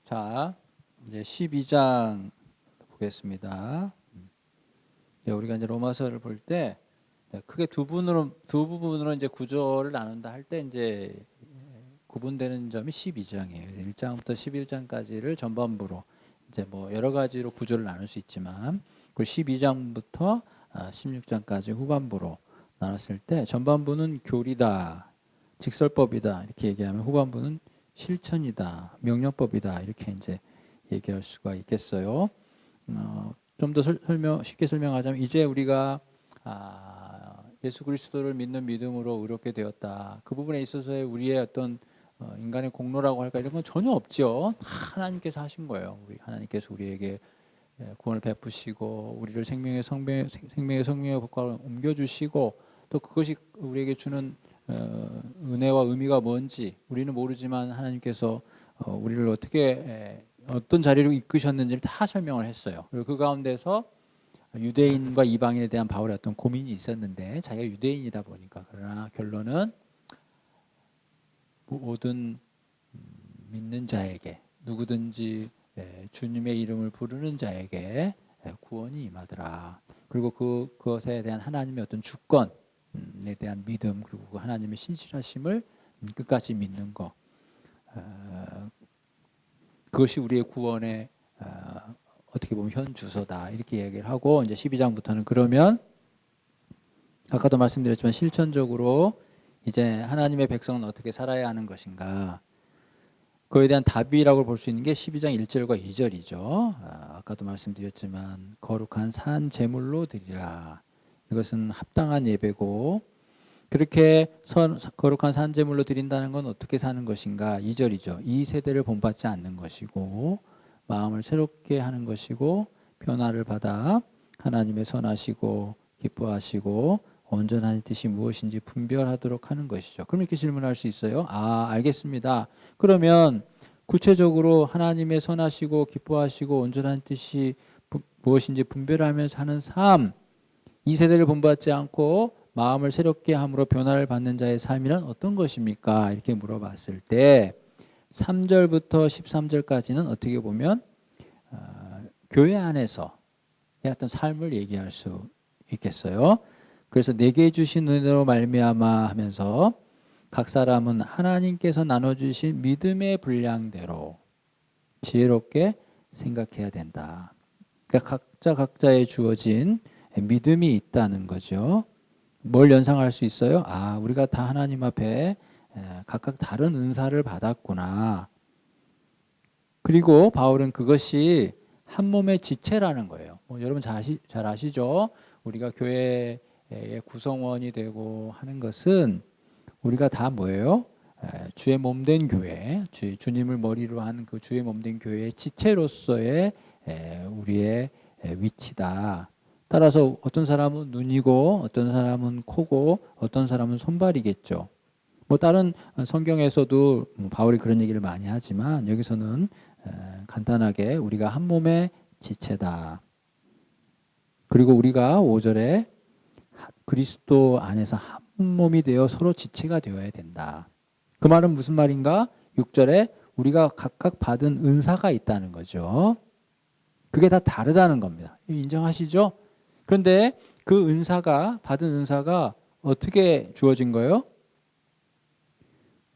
자, 이제 12장 보겠습니다. 우리가 이제 로마서를 볼 때 크게 두 부분으로 이제 구조를 나눈다 할 때 이제 구분되는 점이 12장이에요. 1장부터 11장까지를 전반부로 이제 뭐 여러 가지로 구조를 나눌 수 있지만, 그리고 12장부터 16장까지 후반부로 나눴을 때 전반부는 교리다, 직설법이다 이렇게 얘기하면 후반부는 실천이다, 명령법이다 이렇게 이제 얘기할 수가 있겠어요. 좀 더 쉽게 설명하자면 이제 우리가 예수 그리스도를 믿는 믿음으로 의롭게 되었다. 그 부분에 있어서의 우리의 어떤 인간의 공로라고 할까 이런 건 전혀 없죠. 하나님께서 하신 거예요. 하나님께서 우리에게 구원을 베푸시고 우리를 생명의 성령의 법과로 옮겨주시고 또 그것이 우리에게 주는 은혜와 의미가 뭔지 우리는 모르지만 하나님께서 우리를 어떻게 어떤 자리로 이끄셨는지를 다 설명을 했어요. 그리고 그 가운데서 유대인과 이방인에 대한 바울의 어떤 고민이 있었는데 자기가 유대인이다 보니까, 그러나 결론은 모든 믿는 자에게 누구든지 주님의 이름을 부르는 자에게 구원이 임하더라. 그리고 그것에 대한 하나님의 어떤 주권에 대한 믿음, 그리고 그 하나님의 신실하심을 끝까지 믿는 것, 그것이 우리의 구원의 어떻게 보면 현 주소다 이렇게 얘기를 하고, 이제 12장부터는 그러면 아까도 말씀드렸지만 실천적으로 이제 하나님의 백성은 어떻게 살아야 하는 것인가, 그에 대한 답이라고 볼 수 있는 게 12장 1절과 2절이죠. 아까도 말씀드렸지만 거룩한 산 제물로 드리라. 이것은 합당한 예배고, 그렇게 거룩한 산 제물로 드린다는 건 어떻게 사는 것인가? 2절이죠. 이 세대를 본받지 않는 것이고 마음을 새롭게 하는 것이고 변화를 받아 하나님의 선하시고 기뻐하시고 온전한 뜻이 무엇인지 분별하도록 하는 것이죠. 그럼 이렇게 질문할 수 있어요. 알겠습니다. 그러면 구체적으로 하나님의 선하시고 기뻐하시고 온전한 뜻이 무엇인지 분별하면서 하는 삶, 이 세대를 본받지 않고 마음을 새롭게 함으로 변화를 받는 자의 삶이란 어떤 것입니까? 이렇게 물어봤을 때 3절부터 13절까지는 어떻게 보면 교회 안에서 어떤 삶을 얘기할 수 있겠어요. 그래서 내게 주신 은혜로 말미암아 하면서 각 사람은 하나님께서 나눠주신 믿음의 분량대로 지혜롭게 생각해야 된다. 그러니까 각자에 주어진 믿음이 있다는 거죠. 뭘 연상할 수 있어요? 우리가 다 하나님 앞에 각각 다른 은사를 받았구나. 그리고 바울은 그것이 한 몸의 지체라는 거예요. 여러분 잘 아시죠? 우리가 교회의 구성원이 되고 하는 것은 우리가 다 뭐예요? 주의 몸된 교회, 주님을 머리로 하는 그 주의 몸된 교회의 지체로서의 우리의 위치다. 따라서 어떤 사람은 눈이고 어떤 사람은 코고 어떤 사람은 손발이겠죠. 다른 성경에서도 바울이 그런 얘기를 많이 하지만 여기서는 간단하게 우리가 한 몸의 지체다. 그리고 우리가 5절에 그리스도 안에서 한 몸이 되어 서로 지체가 되어야 된다. 그 말은 무슨 말인가? 6절에 우리가 각각 받은 은사가 있다는 거죠. 그게 다 다르다는 겁니다. 인정하시죠? 그런데 그 받은 은사가 어떻게 주어진 거예요?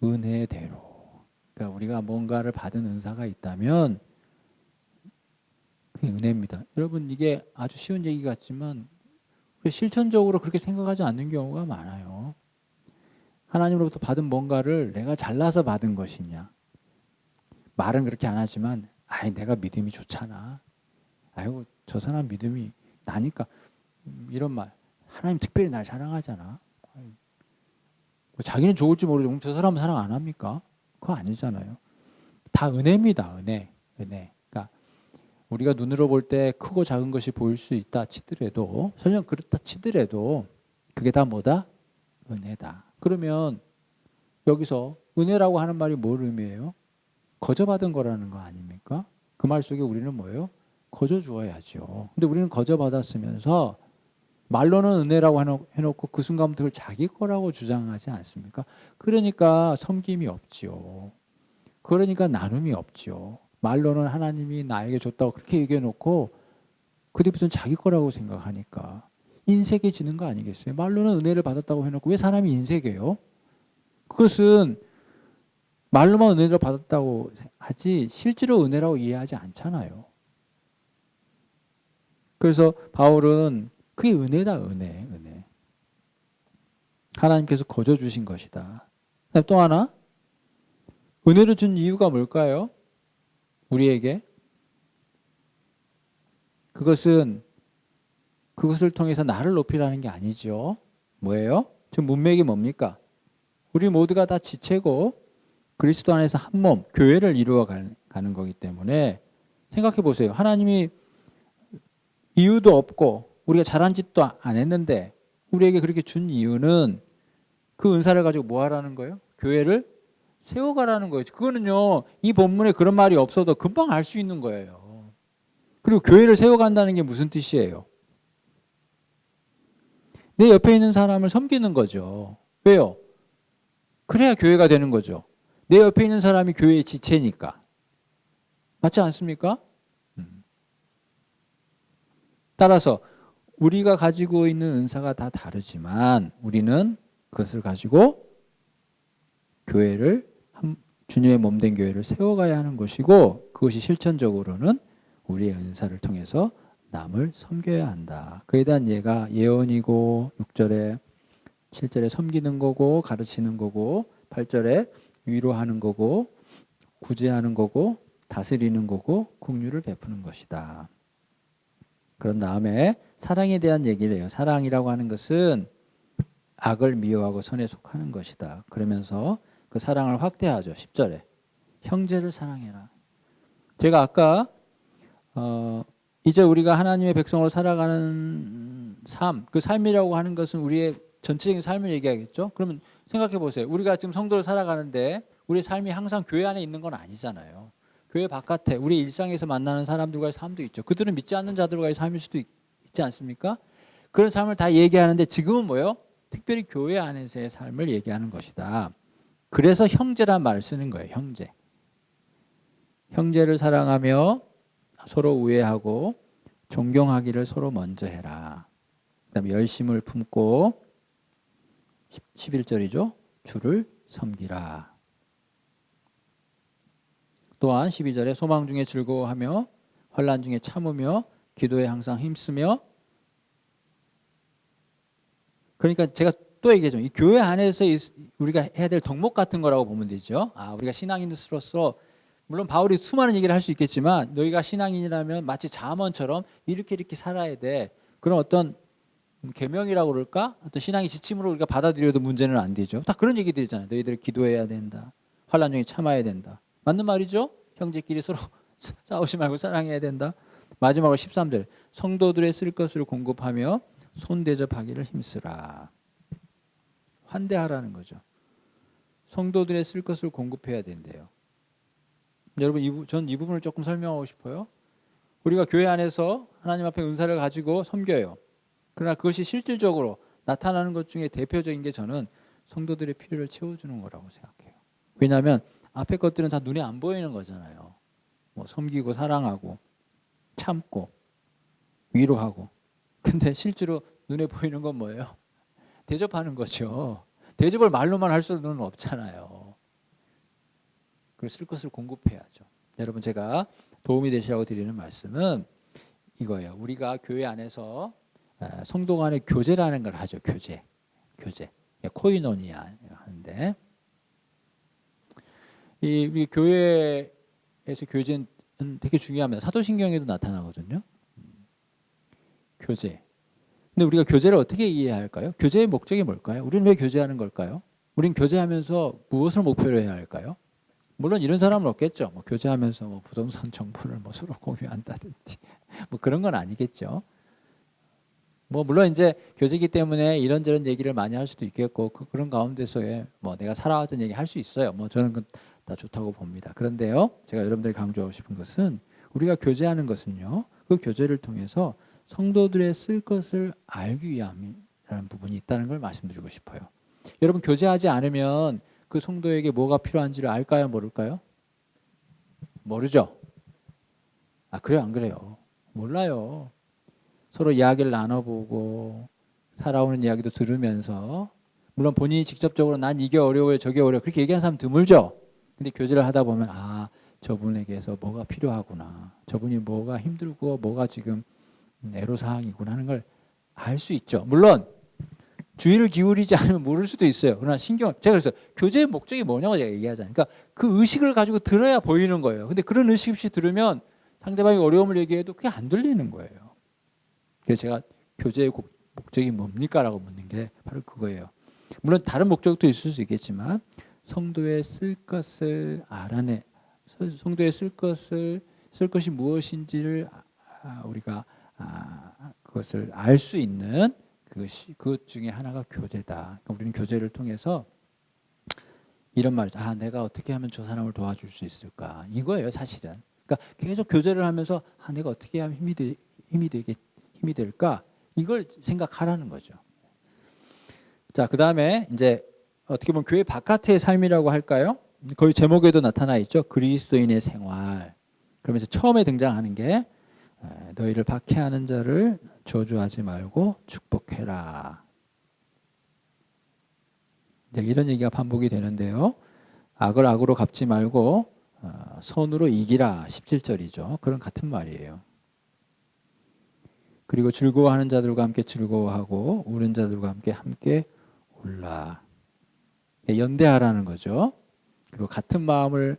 은혜대로. 그러니까 우리가 뭔가를 받은 은사가 있다면 그게 은혜입니다. 여러분, 이게 아주 쉬운 얘기 같지만 실천적으로 그렇게 생각하지 않는 경우가 많아요. 하나님으로부터 받은 뭔가를 내가 잘나서 받은 것이냐. 말은 그렇게 안 하지만 내가 믿음이 좋잖아. 아이고 저 사람 믿음이 나니까, 이런 말. 하나님 특별히 날 사랑하잖아. 자기는 좋을지 모르죠. 그럼 저 사람은 사랑 안 합니까? 그거 아니잖아요. 다 은혜입니다. 은혜. 그러니까 우리가 눈으로 볼 때 크고 작은 것이 보일 수 있다 치더라도, 설령 그렇다 치더라도 그게 다 뭐다? 은혜다. 그러면 여기서 은혜라고 하는 말이 뭘 의미해요? 거저받은 거라는 거 아닙니까? 그 말 속에 우리는 뭐예요? 거저 주어야죠. 근데 우리는 거저 받았으면서 말로는 은혜라고 해놓고 그 순간부터 그걸 자기 거라고 주장하지 않습니까? 그러니까 섬김이 없지요. 그러니까 나눔이 없지요. 말로는 하나님이 나에게 줬다고 그렇게 얘기해 놓고 그 뒤부터는 자기 거라고 생각하니까 인색해지는 거 아니겠어요? 말로는 은혜를 받았다고 해놓고 왜 사람이 인색해요? 그것은 말로만 은혜를 받았다고 하지 실제로 은혜라고 이해하지 않잖아요. 그래서 바울은 그게 은혜다, 은혜. 하나님께서 거저 주신 것이다. 또 하나, 은혜를 준 이유가 뭘까요? 우리에게 그것을 통해서 나를 높이라는 게 아니죠. 뭐예요? 지금 문맥이 뭡니까? 우리 모두가 다 지체고 그리스도 안에서 한 몸, 교회를 이루어 가는 거기 때문에 생각해 보세요. 하나님이 이유도 없고 우리가 잘한 짓도 안 했는데 우리에게 그렇게 준 이유는 그 은사를 가지고 뭐 하라는 거예요? 교회를 세워가라는 거예요. 그거는요, 이 본문에 그런 말이 없어도 금방 알 수 있는 거예요. 그리고 교회를 세워간다는 게 무슨 뜻이에요? 내 옆에 있는 사람을 섬기는 거죠. 왜요? 그래야 교회가 되는 거죠. 내 옆에 있는 사람이 교회의 지체니까. 맞지 않습니까? 따라서 우리가 가지고 있는 은사가 다 다르지만 우리는 그것을 가지고 교회를 주님의 몸된 교회를 세워가야 하는 것이고 그것이 실천적으로는 우리의 은사를 통해서 남을 섬겨야 한다. 그에 대한 예가 예언이고 6절에 7절에 섬기는 거고 가르치는 거고 8절에 위로하는 거고 구제하는 거고 다스리는 거고 긍휼을 베푸는 것이다. 그런 다음에 사랑에 대한 얘기를 해요. 사랑이라고 하는 것은 악을 미워하고 선에 속하는 것이다. 그러면서 그 사랑을 확대하죠. 10절에 형제를 사랑해라. 제가 아까 이제 우리가 하나님의 백성으로 살아가는 삶, 그 삶이라고 하는 것은 우리의 전체적인 삶을 얘기하겠죠. 그러면 생각해 보세요. 우리가 지금 성도로 살아가는데 우리의 삶이 항상 교회 안에 있는 건 아니잖아요. 교회 바깥에 우리 일상에서 만나는 사람들과의 삶도 있죠. 그들은 믿지 않는 자들과의 삶일 수도 있지 않습니까? 그런 삶을 다 얘기하는데 지금은 뭐예요? 특별히 교회 안에서의 삶을 얘기하는 것이다. 그래서 형제란 말을 쓰는 거예요. 형제. 형제를 사랑하며 서로 우애하고 존경하기를 서로 먼저 해라. 그다음에 열심을 품고 11절이죠. 주를 섬기라. 또한 12절에 소망 중에 즐거워하며 환난 중에 참으며 기도에 항상 힘쓰며. 그러니까 제가 또 얘기하죠. 이 교회 안에서 우리가 해야 될 덕목 같은 거라고 보면 되죠. 우리가 신앙인으로서 물론 바울이 수많은 얘기를 할 수 있겠지만 너희가 신앙인이라면 마치 잠언처럼 이렇게 살아야 돼. 그런 어떤 계명이라고 그럴까? 어떤 신앙의 지침으로 우리가 받아들여도 문제는 안 되죠. 다 그런 얘기들이잖아요. 너희들 기도해야 된다. 환난 중에 참아야 된다. 맞는 말이죠? 형제끼리 서로 싸우지 말고 사랑해야 된다. 마지막으로 13절 성도들의 쓸 것을 공급하며 손대접하기를 힘쓰라. 환대하라는 거죠. 성도들의 쓸 것을 공급해야 된대요. 여러분, 전 이 부분을 조금 설명하고 싶어요. 우리가 교회 안에서 하나님 앞에 은사를 가지고 섬겨요. 그러나 그것이 실질적으로 나타나는 것 중에 대표적인 게 저는 성도들의 필요를 채워주는 거라고 생각해요. 왜냐하면 앞에 것들은 다 눈에 안 보이는 거잖아요. 뭐 섬기고 사랑하고 참고 위로하고. 근데 실제로 눈에 보이는 건 뭐예요? 대접하는 거죠. 대접을 말로만 할 수는 없잖아요. 그걸 쓸 것을 공급해야죠. 여러분, 제가 도움이 되시라고 드리는 말씀은 이거예요. 우리가 교회 안에서 성도 간의 교제라는 걸 하죠. 교제. 코이노니아 하는데 우리 교회에서 교제는 되게 중요합니다. 사도신경에도 나타나거든요. 교제. 근데 우리가 교제를 어떻게 이해해야 할까요? 교제의 목적이 뭘까요? 우리는 왜 교제하는 걸까요? 우리는 교제하면서 무엇을 목표로 해야 할까요? 물론 이런 사람은 없겠죠. 뭐 교제하면서 뭐 부동산 정보를 뭐 서로 공유한다든지 뭐 그런 건 아니겠죠. 뭐 물론 이제 교제이기 때문에 이런저런 얘기를 많이 할 수도 있겠고 그런 가운데서에 뭐 내가 살아왔던 얘기 할 수 있어요. 뭐 저는 다 좋다고 봅니다. 그런데요, 제가 여러분들이 강조하고 싶은 것은 우리가 교제하는 것은요, 그 교제를 통해서 성도들의 쓸 것을 알기 위함이라는 부분이 있다는 걸 말씀드리고 싶어요. 여러분, 교제하지 않으면 그 성도에게 뭐가 필요한지를 알까요, 모를까요? 모르죠. 아, 그래요, 안 그래요? 몰라요. 서로 이야기를 나눠보고 살아오는 이야기도 들으면서 물론 본인이 직접적으로 난 이게 어려워요, 저게 어려워 그렇게 얘기하는 사람 드물죠. 근데 교제를 하다 보면 아, 저분에게서 뭐가 필요하구나. 저분이 뭐가 힘들고 뭐가 지금 애로사항이구나 하는 걸 알 수 있죠. 물론 주의를 기울이지 않으면 모를 수도 있어요. 그러나 제가 그래서 교제의 목적이 뭐냐고 제가 얘기하잖아요. 그러니까 그 의식을 가지고 들어야 보이는 거예요. 근데 그런 의식 없이 들으면 상대방이 어려움을 얘기해도 그게 안 들리는 거예요. 그래서 제가 교제의 목적이 뭡니까? 라고 묻는 게 바로 그거예요. 물론 다른 목적도 있을 수 있겠지만 성도에 쓸 것을 알아내 성도에 쓸 것이 무엇인지를 우리가 그것을 알 수 있는 그것 중에 하나가 교제다. 그러니까 우리는 교제를 통해서 이런 말이죠. 아, 내가 어떻게 하면 저 사람을 도와줄 수 있을까? 이거예요, 사실은. 그러니까 계속 교제를 하면서 아, 내가 어떻게 하면 힘이 될까? 이걸 생각하라는 거죠. 자, 그다음에 이제 어떻게 보면 교회 바깥의 삶이라고 할까요? 거의 제목에도 나타나 있죠. 그리스도인의 생활. 그러면서 처음에 등장하는 게 너희를 박해하는 자를 저주하지 말고 축복해라. 이제 이런 얘기가 반복이 되는데요. 악을 악으로 갚지 말고 선으로 이기라. 17절이죠. 그런 같은 말이에요. 그리고 즐거워하는 자들과 함께 즐거워하고 우는 자들과 함께 울라. 연대하라는 거죠. 그리고 같은 마음을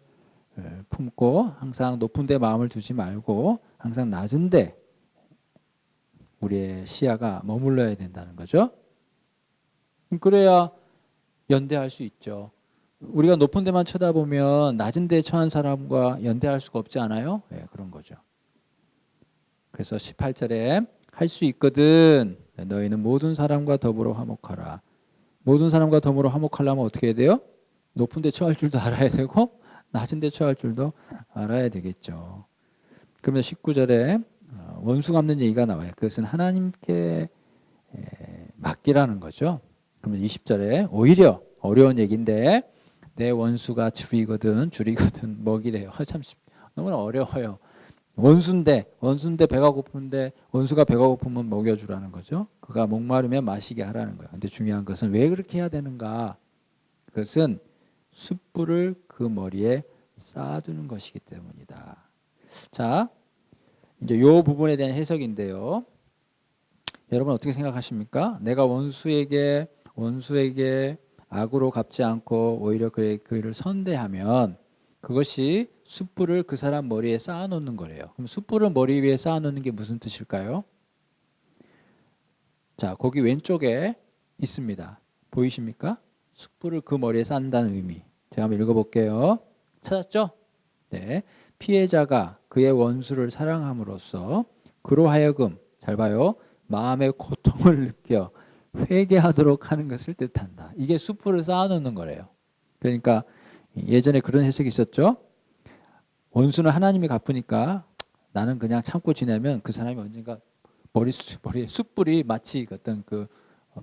품고 항상 높은 데 마음을 두지 말고 항상 낮은 데 우리의 시야가 머물러야 된다는 거죠. 그래야 연대할 수 있죠. 우리가 높은 데만 쳐다보면 낮은 데 처한 사람과 연대할 수가 없지 않아요? 네, 그런 거죠. 그래서 18절에 할 수 있거든 너희는 모든 사람과 더불어 화목하라. 모든 사람과 더불어 화목하려면 어떻게 해야 돼요? 높은 데 처할 줄도 알아야 되고 낮은 데 처할 줄도 알아야 되겠죠. 그러면 19절에 원수 갚는 얘기가 나와요. 그것은 하나님께 맡기라는 거죠. 그러면 20절에 오히려 어려운 얘기인데 내 원수가 줄이거든 먹이래요. 참 너무 어려워요. 원수인데 배가 고픈데 원수가 배가 고프면 먹여주라는 거죠. 그가 목마르면 마시게 하라는 거예요. 근데 중요한 것은 왜 그렇게 해야 되는가? 그것은 숯불을 그 머리에 쌓아두는 것이기 때문이다. 자, 이제 이 부분에 대한 해석인데요. 여러분 어떻게 생각하십니까? 내가 원수에게 악으로 갚지 않고 오히려 그를 선대하면 그것이 숯불을 그 사람 머리에 쌓아놓는 거래요. 그럼 숯불을 머리 위에 쌓아놓는 게 무슨 뜻일까요? 자, 거기 왼쪽에 있습니다. 보이십니까? 숯불을 그 머리에 쌓는다는 의미. 제가 한번 읽어볼게요. 찾았죠? 네. 피해자가 그의 원수를 사랑함으로써 그로 하여금 잘 봐요. 마음의 고통을 느껴 회개하도록 하는 것을 뜻한다. 이게 숯불을 쌓아놓는 거래요. 그러니까 예전에 그런 해석이 있었죠. 원수는 하나님이 갚으니까 나는 그냥 참고 지내면 그 사람이 언젠가 머리에 숯불이 마치 어떤 그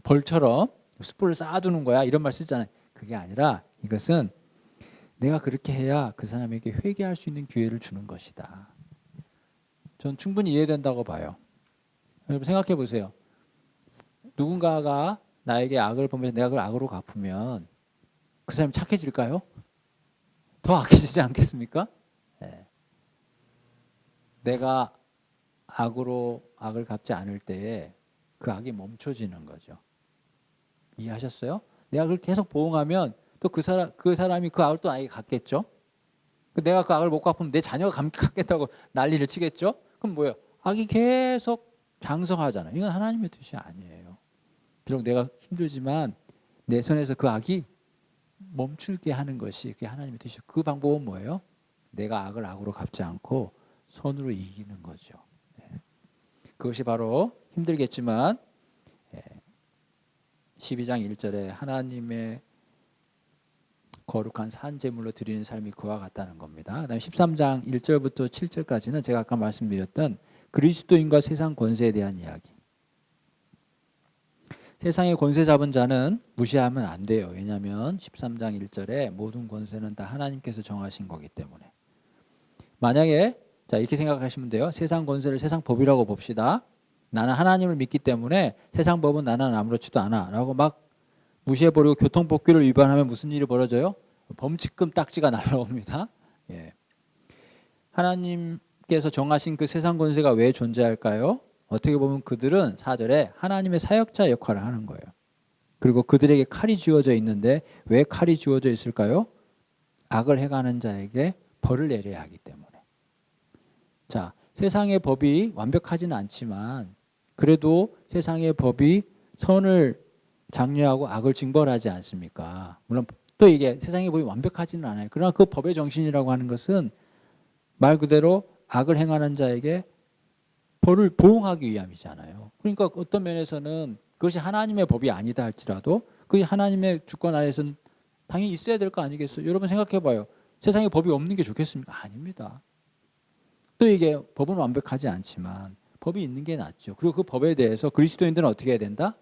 벌처럼 숯불을 쌓아두는 거야. 이런 말 쓰잖아요. 그게 아니라 이것은 내가 그렇게 해야 그 사람에게 회개할 수 있는 기회를 주는 것이다. 전 충분히 이해된다고 봐요. 여러분 생각해 보세요. 누군가가 나에게 악을 보면서 내가 그걸 악으로 갚으면 그 사람이 착해질까요? 더 악해지지 않겠습니까? 네. 내가 악을 갚지 않을 때에 그 악이 멈춰지는 거죠. 이해하셨어요? 내가 그걸 계속 보응하면 또 그 사람이 그 악을 또 나에게 갚겠죠? 내가 그 악을 못 갚으면 내 자녀가 갚겠다고 난리를 치겠죠? 그럼 뭐예요? 악이 계속 장성하잖아요. 이건 하나님의 뜻이 아니에요. 비록 내가 힘들지만 내 손에서 그 악이 멈추게 하는 것이 그게 하나님의 뜻이에요. 그 방법은 뭐예요? 내가 악을 악으로 갚지 않고 선으로 이기는 거죠. 그것이 바로 힘들겠지만 12장 1절에 하나님의 거룩한 산 제물로 드리는 삶이 그와 같다는 겁니다. 그다음에 13장 1절부터 7절까지는 제가 아까 말씀드렸던 그리스도인과 세상 권세에 대한 이야기. 세상의 권세 잡은 자는 무시하면 안 돼요. 왜냐하면 13장 1절에 모든 권세는 다 하나님께서 정하신 거기 때문에. 만약에 자, 이렇게 생각하시면 돼요. 세상 권세를 세상 법이라고 봅시다. 나는 하나님을 믿기 때문에 세상 법은 나는 아무렇지도 않아 라고 막 무시해버리고 교통법규를 위반하면 무슨 일이 벌어져요? 범칙금 딱지가 날라옵니다. 예. 하나님께서 정하신 그 세상 권세가 왜 존재할까요? 어떻게 보면 그들은 4절에 하나님의 사역자 역할을 하는 거예요. 그리고 그들에게 칼이 쥐어져 있는데 왜 칼이 쥐어져 있을까요? 악을 행하는 자에게 벌을 내려야 하기 때문에. 자, 세상의 법이 완벽하지는 않지만 그래도 세상의 법이 선을 장려하고 악을 징벌하지 않습니까? 물론 또 이게 세상의 법이 완벽하지는 않아요. 그러나 그 법의 정신이라고 하는 것은 말 그대로 악을 행하는 자에게 벌을 보응하기 위함이잖아요. 그러니까 어떤 면에서는 그것이 하나님의 법이 아니다 할지라도 그게 하나님의 주권 안에서는 당연히 있어야 될 거 아니겠어요? 여러분 생각해 봐요. 세상에 법이 없는 게 좋겠습니까? 아닙니다. 또 이게 법은 완벽하지 않지만 법이 있는 게 낫죠. 그리고 그 법에 대해서 그리스도인들은 어떻게 해야 된다?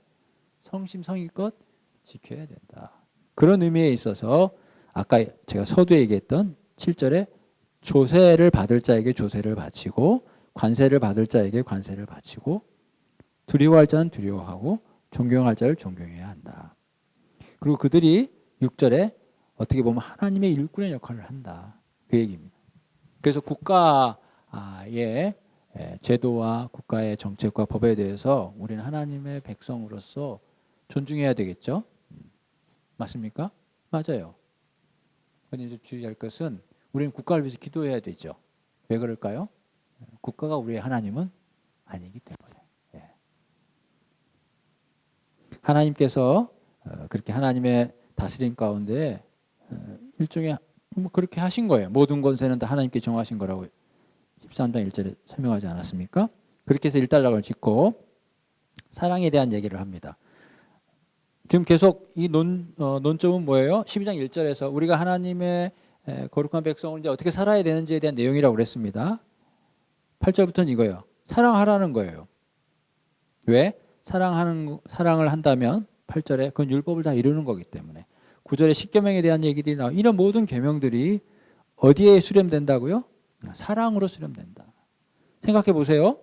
성심성의껏 지켜야 된다. 그런 의미에 있어서 아까 제가 서두에 얘기했던 7절에 조세를 받을 자에게 조세를 바치고 관세를 받을 자에게 관세를 바치고 두려워할 자는 두려워하고 존경할 자를 존경해야 한다. 그리고 그들이 6절에 어떻게 보면 하나님의 일꾼의 역할을 한다. 그 얘기입니다. 그래서 국가의 제도와 국가의 정책과 법에 대해서 우리는 하나님의 백성으로서 존중해야 되겠죠. 맞습니까? 맞아요. 그런데 이제 주의할 것은 우리는 국가를 위해서 기도해야 되죠. 왜 그럴까요? 국가가 우리의 하나님은 아니기 때문에. 하나님께서 그렇게 하나님의 다스림 가운데 일종의 뭐 그렇게 하신 거예요. 모든 권세는 다 하나님께 정하신 거라고 13장 1절에 설명하지 않았습니까? 그렇게 해서 일단락을 짓고 사랑에 대한 얘기를 합니다. 지금 계속 이 논점은 뭐예요? 12장 1절에서 우리가 하나님의 거룩한 백성을 이제 어떻게 살아야 되는지에 대한 내용이라고 그랬습니다. 8절부터는 이거예요. 사랑하라는 거예요. 왜? 사랑을 한다면 8절에 그건 율법을 다 이루는 거기 때문에 9절에 십계명에 대한 얘기들이 나와. 이런 모든 계명들이 어디에 수렴된다고요? 사랑으로 수렴된다. 생각해 보세요.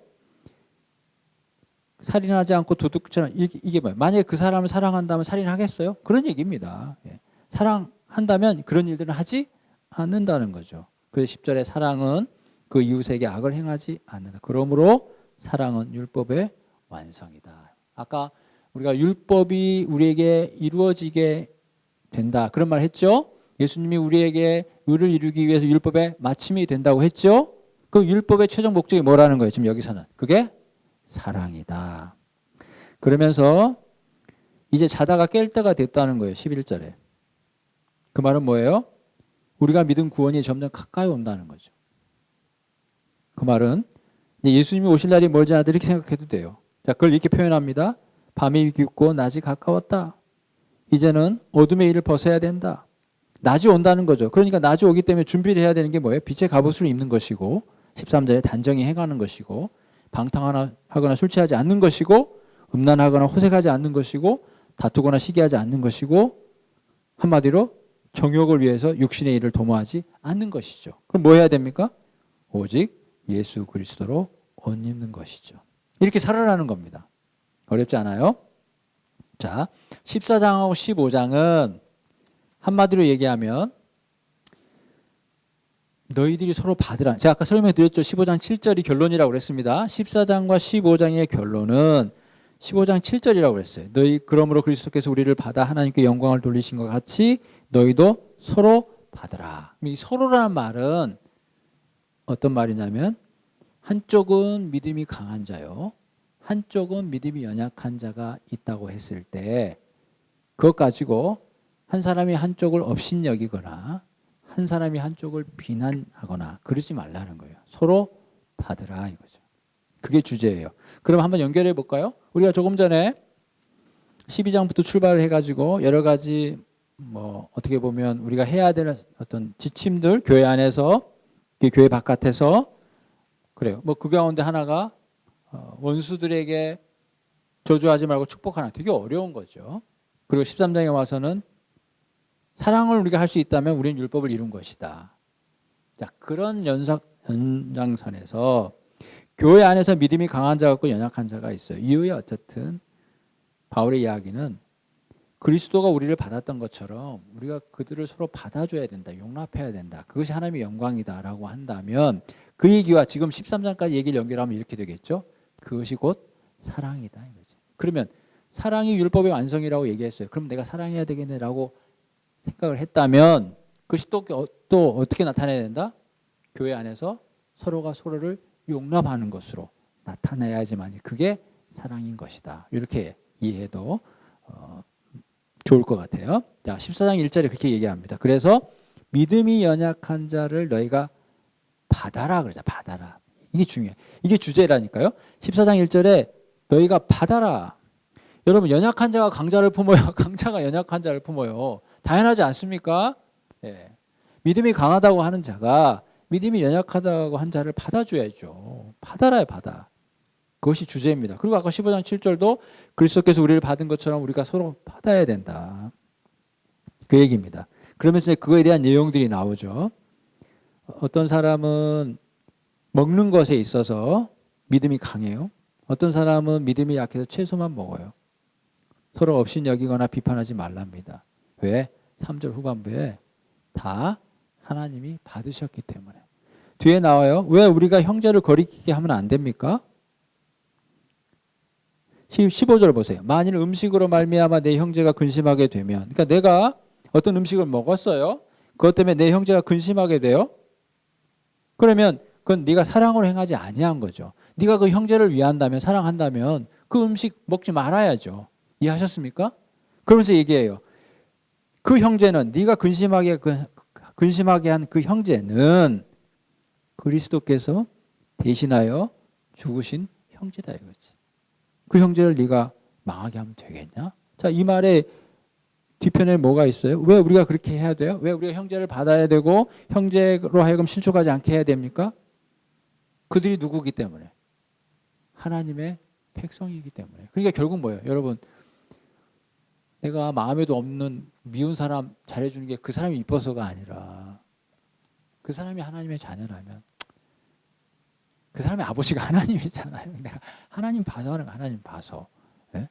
살인하지 않고 도둑질하는 이게 뭐예요? 만약에 그 사람을 사랑한다면 살인하겠어요? 그런 얘기입니다. 사랑한다면 그런 일들은 하지 않는다는 거죠. 그래서 10절에 사랑은 그 이웃에게 악을 행하지 않는다. 그러므로 사랑은 율법의 완성이다. 아까 우리가 율법이 우리에게 이루어지게 된다. 그런 말 했죠? 예수님이 우리에게 의를 이루기 위해서 율법의 마침이 된다고 했죠? 그 율법의 최종 목적이 뭐라는 거예요? 지금 여기서는. 그게 사랑이다. 그러면서 이제 자다가 깰 때가 됐다는 거예요. 11절에. 그 말은 뭐예요? 우리가 믿은 구원이 점점 가까이 온다는 거죠. 그 말은 이제 예수님이 오실 날이 멀지 않다 이렇게 생각해도 돼요. 자, 그걸 이렇게 표현합니다. 밤이 깊고 낮이 가까웠다. 이제는 어둠의 일을 벗어야 된다. 낮이 온다는 거죠. 그러니까 낮이 오기 때문에 준비를 해야 되는 게 뭐예요? 빛의 갑옷을 입는 것이고 13절에 단정히 행하는 것이고 방탕하거나 술 취하지 않는 것이고 음란하거나 호색하지 않는 것이고 다투거나 시기하지 않는 것이고 한마디로 정욕을 위해서 육신의 일을 도모하지 않는 것이죠. 그럼 뭐 해야 됩니까? 오직 예수 그리스도로 옷 입는 것이죠. 이렇게 살아라는 겁니다. 어렵지 않아요? 자, 14장하고 15장은 한마디로 얘기하면 너희들이 서로 받으라. 제가 아까 설명해 드렸죠. 15장 7절이 결론이라고 그랬습니다. 14장과 15장의 결론은 15장 7절이라고 그랬어요. 너희 그러므로 그리스도께서 우리를 받아 하나님께 영광을 돌리신 것 같이 너희도 서로 받으라. 이 서로라는 말은 어떤 말이냐면 한쪽은 믿음이 강한 자요. 한쪽은 믿음이 연약한 자가 있다고 했을 때 그것 가지고 한 사람이 한쪽을 업신여기거나 한 사람이 한쪽을 비난하거나 그러지 말라는 거예요. 서로 받으라 이거죠. 그게 주제예요. 그럼 한번 연결해 볼까요? 우리가 조금 전에 12장부터 출발을 해가지고 여러 가지 뭐 어떻게 보면 우리가 해야 될 어떤 지침들 교회 안에서 교회 바깥에서 그래요. 뭐 그 가운데 하나가 원수들에게 저주하지 말고 축복하나 되게 어려운 거죠. 그리고 13장에 와서는 사랑을 우리가 할 수 있다면 우리는 율법을 이룬 것이다. 자, 그런 연장선에서 교회 안에서 믿음이 강한 자가 있고 연약한 자가 있어요. 이후에 어쨌든 바울의 이야기는 그리스도가 우리를 받았던 것처럼 우리가 그들을 서로 받아줘야 된다. 용납해야 된다. 그것이 하나님의 영광이다라고 한다면 그 얘기와 지금 13장까지 얘기를 연결하면 이렇게 되겠죠. 그것이 곧 사랑이다 이거죠. 그러면 사랑이 율법의 완성이라고 얘기했어요. 그럼 내가 사랑해야 되겠네라고 생각을 했다면 그것이 또 어떻게 나타내야 된다? 교회 안에서 서로가 서로를 용납하는 것으로 나타내야지만 그게 사랑인 것이다. 이렇게 이해해도 좋을 것 같아요. 자, 14장 1절에 그렇게 얘기합니다. 그래서 믿음이 연약한 자를 너희가 받아라 그러자. 받아라. 이게 중요해. 이게 주제라니까요. 14장 1절에 너희가 받아라. 여러분 연약한 자가 강자를 품어요. 강자가 연약한 자를 품어요. 당연하지 않습니까? 예. 믿음이 강하다고 하는 자가 믿음이 연약하다고 한 자를 받아줘야죠. 받아라요, 받아. 그것이 주제입니다. 그리고 아까 15장 7절도 그리스도께서 우리를 받은 것처럼 우리가 서로 받아야 된다. 그 얘기입니다. 그러면서 그거에 대한 내용들이 나오죠. 어떤 사람은 먹는 것에 있어서 믿음이 강해요. 어떤 사람은 믿음이 약해서 채소만 먹어요. 서로 업신여기거나 비판하지 말랍니다. 왜? 3절 후반부에 다 하나님이 받으셨기 때문에. 뒤에 나와요. 왜 우리가 형제를 거리끼게 하면 안 됩니까? 15절 보세요. 만일 음식으로 말미암아 내 형제가 근심하게 되면, 그러니까 내가 어떤 음식을 먹었어요. 그것 때문에 내 형제가 근심하게 돼요. 그러면 그건 네가 사랑으로 행하지 아니한 거죠. 네가 그 형제를 위한다면, 사랑한다면 그 음식 먹지 말아야죠. 이해하셨습니까? 그러면서 얘기해요. 그 형제는 네가 근심하게 한 그 형제는 그리스도께서 대신하여 죽으신 형제다 이거지. 그 형제를 네가 망하게 하면 되겠냐? 자, 이 말에 뒤편에 뭐가 있어요? 왜 우리가 그렇게 해야 돼요? 왜 우리가 형제를 받아야 되고 형제로 하여금 실족하지 않게 해야 됩니까? 그들이 누구기 때문에? 하나님의 백성이기 때문에. 그러니까 결국 뭐예요? 여러분, 내가 마음에도 없는 미운 사람 잘해주는 게 그 사람이 이뻐서가 아니라 그 사람이 하나님의 자녀라면 그 사람의 아버지가 하나님이잖아요. 내가 하나님 봐서 하는 거 하나님 봐서. 네?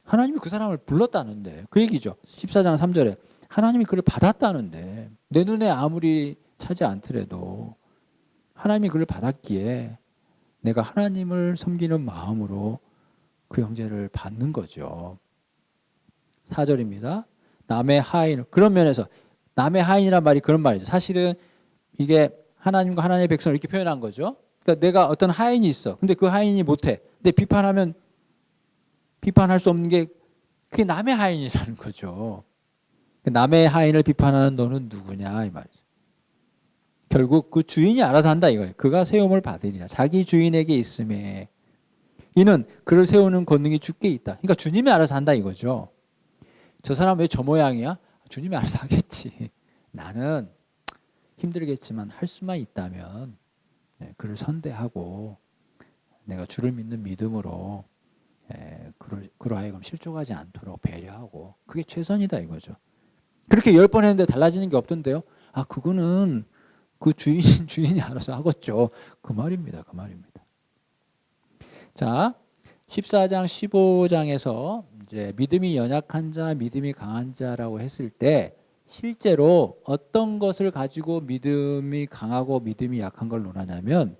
하나님이 그 사람을 불렀다는데 그 얘기죠. 14장 3절에 하나님이 그를 받았다는데 내 눈에 아무리 차지 않더라도 하나님이 그를 받았기에 내가 하나님을 섬기는 마음으로 그 형제를 받는 거죠. 4절입니다. 남의 하인, 그런 면에서 남의 하인이란 말이 그런 말이죠. 사실은 이게 하나님과 하나님의 백성을 이렇게 표현한 거죠. 그러니까 내가 어떤 하인이 있어. 근데 그 하인이 못해. 근데 비판하면 비판할 수 없는 게 그게 남의 하인이라는 거죠. 남의 하인을 비판하는 너는 누구냐 이 말이죠. 결국 그 주인이 알아서 한다 이거예요. 그가 세움을 받으리라. 자기 주인에게 있음에 이는 그를 세우는 권능이 주께 있다. 그러니까 주님이 알아서 한다 이거죠. 저 사람 왜 저 모양이야? 주님이 알아서 하겠지. 나는 힘들겠지만 할 수만 있다면 그를 선대하고 내가 주를 믿는 믿음으로 그로 하여금 실족하지 않도록 배려하고 그게 최선이다 이거죠. 그렇게 10번 했는데 달라지는 게 없던데요. 아 그거는 그 주인이 알아서 하겠죠. 그 말입니다. 그 말입니다. 자, 14장 15장에서 이제 믿음이 연약한 자, 믿음이 강한 자라고 했을 때 실제로 어떤 것을 가지고 믿음이 강하고 믿음이 약한 걸 논하냐면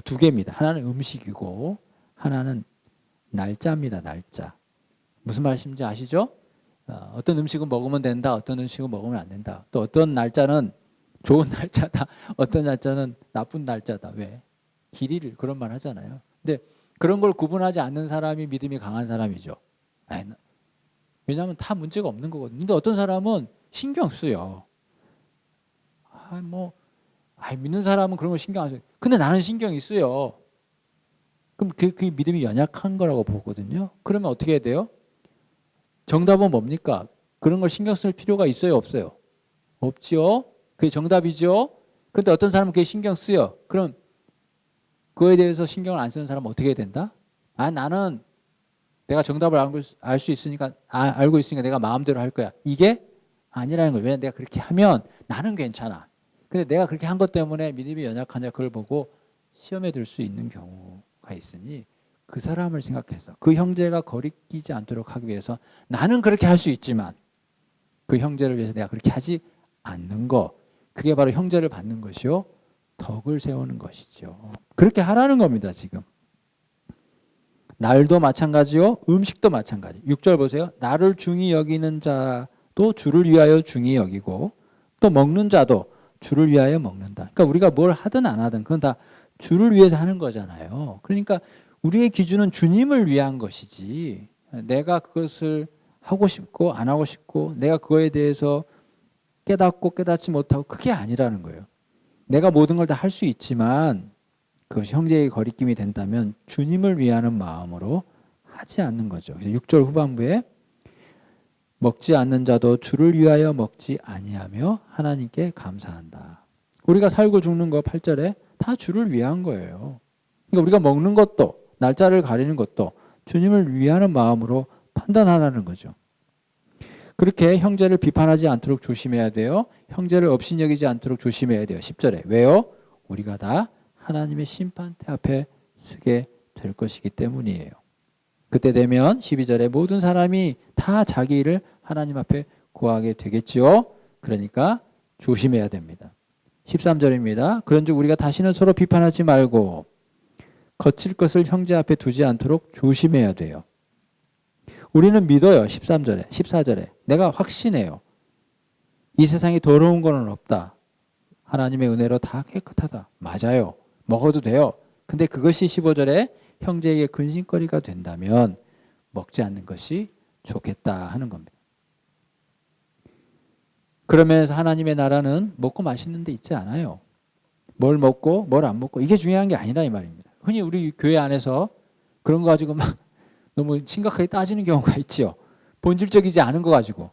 두 개입니다. 하나는 음식이고 하나는 날짜입니다. 날짜. 무슨 말씀인지 아시죠? 어떤 음식은 먹으면 된다. 어떤 음식은 먹으면 안 된다. 또 어떤 날짜는 좋은 날짜다. 어떤 날짜는 나쁜 날짜다. 왜? 길이를 그런 말 하잖아요. 근데 그런 걸 구분하지 않는 사람이 믿음이 강한 사람이죠. 왜냐하면 다 문제가 없는 거거든요. 근데 어떤 사람은 신경 쓰여. 믿는 사람은 그런 거 신경 안 써요. 근데 나는 신경이 쓰여. 그럼 그 믿음이 연약한 거라고 보거든요. 그러면 어떻게 해야 돼요? 정답은 뭡니까? 그런 걸 신경 쓸 필요가 있어요, 없어요? 없죠. 그게 정답이죠. 근데 어떤 사람은 그게 신경 쓰여. 그럼 그거에 대해서 신경을 안 쓰는 사람은 어떻게 해야 된다? 나는 내가 정답을 알 수 있으니까 알고 있으니까 내가 마음대로 할 거야. 이게 아니라는 거예요. 왜냐하면 내가 그렇게 하면 나는 괜찮아. 근데 내가 그렇게 한 것 때문에 믿음이 연약하냐 그걸 보고 시험에 들 수 있는 경우가 있으니 그 사람을 생각해서 그 형제가 거리끼지 않도록 하기 위해서 나는 그렇게 할 수 있지만 그 형제를 위해서 내가 그렇게 하지 않는 거, 그게 바로 형제를 받는 것이요 덕을 세우는 것이죠. 그렇게 하라는 겁니다. 지금 날도 마찬가지요, 음식도 마찬가지. 6절 보세요. 나를 중히 여기는 자도 주를 위하여 중히 여기고 또 먹는 자도 주를 위하여 먹는다. 그러니까 우리가 뭘 하든 안 하든 그건 다 주를 위해서 하는 거잖아요. 그러니까 우리의 기준은 주님을 위한 것이지 내가 그것을 하고 싶고 안 하고 싶고 내가 그거에 대해서 깨닫고 깨닫지 못하고 그게 아니라는 거예요. 내가 모든 걸 다 할 수 있지만 그것이 형제의 거리낌이 된다면 주님을 위하는 마음으로 하지 않는 거죠. 그래서 6절 후반부에 먹지 않는 자도 주를 위하여 먹지 아니하며 하나님께 감사한다. 우리가 살고 죽는 거 8절에 다 주를 위한 거예요. 그러니까 우리가 먹는 것도 날짜를 가리는 것도 주님을 위하는 마음으로 판단하라는 거죠. 그렇게 형제를 비판하지 않도록 조심해야 돼요. 형제를 업신여기지 않도록 조심해야 돼요. 10절에 왜요? 우리가 다 하나님의 심판대 앞에 서게 될 것이기 때문이에요. 그때 되면 12절에 모든 사람이 다 자기 일을 하나님 앞에 구하게 되겠지요. 그러니까 조심해야 됩니다. 13절입니다. 그런즉 우리가 다시는 서로 비판하지 말고 거칠 것을 형제 앞에 두지 않도록 조심해야 돼요. 우리는 믿어요. 13절에 14절에 내가 확신해요. 이 세상에 더러운 거는 없다. 하나님의 은혜로 다 깨끗하다. 맞아요. 먹어도 돼요. 근데 그것이 15절에 형제에게 근심거리가 된다면 먹지 않는 것이 좋겠다 하는 겁니다. 그러면서 하나님의 나라는 먹고 마시는 데 있지 않아요. 뭘 먹고 뭘 안 먹고 이게 중요한 게 아니라 이 말입니다. 흔히 우리 교회 안에서 그런 거 가지고 막 너무 심각하게 따지는 경우가 있죠. 본질적이지 않은 거 가지고.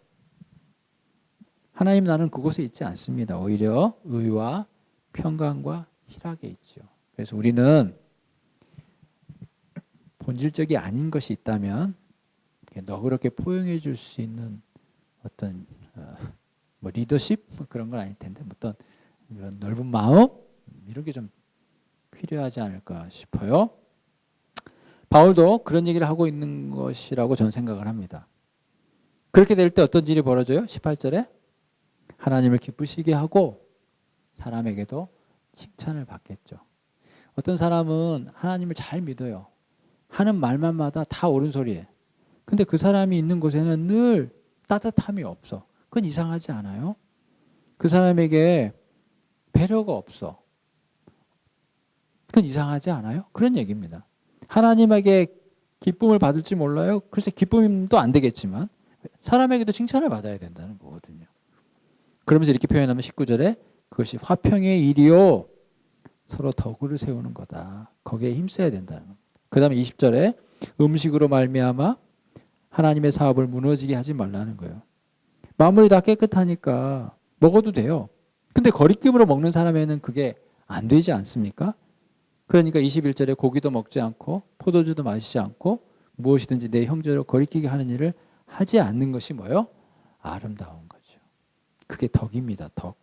하나님 나라는 그곳에 있지 않습니다. 오히려 의와 평강과 희락에 있죠. 그래서 우리는 본질적이 아닌 것이 있다면 너그럽게 포용해 줄 수 있는 어떤 뭐 리더십 그런 건 아닐 텐데 어떤 이런 넓은 마음 이런 게 좀 필요하지 않을까 싶어요. 바울도 그런 얘기를 하고 있는 것이라고 저는 생각을 합니다. 그렇게 될 때 어떤 일이 벌어져요? 18절에 하나님을 기쁘시게 하고 사람에게도 칭찬을 받겠죠. 어떤 사람은 하나님을 잘 믿어요. 하는 말만마다 다 옳은 소리에. 근데 그 사람이 있는 곳에는 늘 따뜻함이 없어. 그건 이상하지 않아요? 그 사람에게 배려가 없어. 그건 이상하지 않아요? 그런 얘기입니다. 하나님에게 기쁨을 받을지 몰라요? 글쎄 기쁨도 안 되겠지만 사람에게도 칭찬을 받아야 된다는 거거든요. 그러면서 이렇게 표현하면 19절에 그것이 화평의 일이요 서로 덕을 세우는 거다. 거기에 힘써야 된다는 겁니다. 그 다음에 20절에 음식으로 말미암아 하나님의 사업을 무너지게 하지 말라는 거예요. 마무리 다 깨끗하니까 먹어도 돼요. 근데 거리낌으로 먹는 사람에는 그게 안 되지 않습니까? 그러니까 21절에 고기도 먹지 않고 포도주도 마시지 않고 무엇이든지 내 형제로 거리끼게 하는 일을 하지 않는 것이 뭐예요? 아름다운 거죠. 그게 덕입니다. 덕.